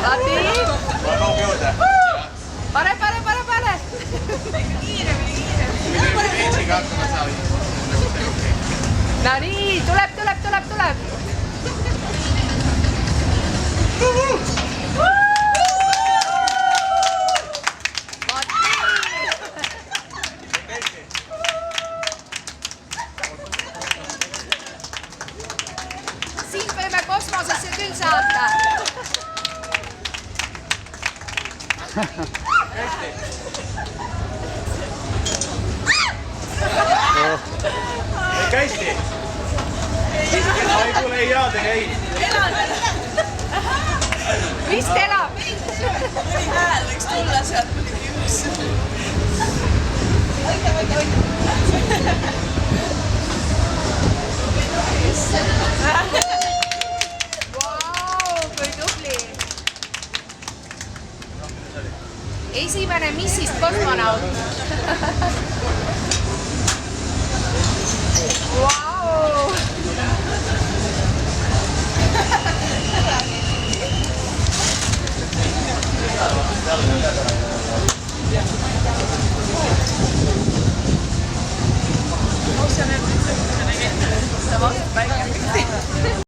Lati. Ma kaup juurde. Pane. Eetsiga hakkama saa. No nii, tuleb. Siin võime kosmosesse küll saata. Käisti? Ei kuule, ei jaad, ei. Vist elab. Mõni hääl võiks tulla sealt muidugi üks. Vau, kui tubli. Esimene missist kosmonaut. Vau.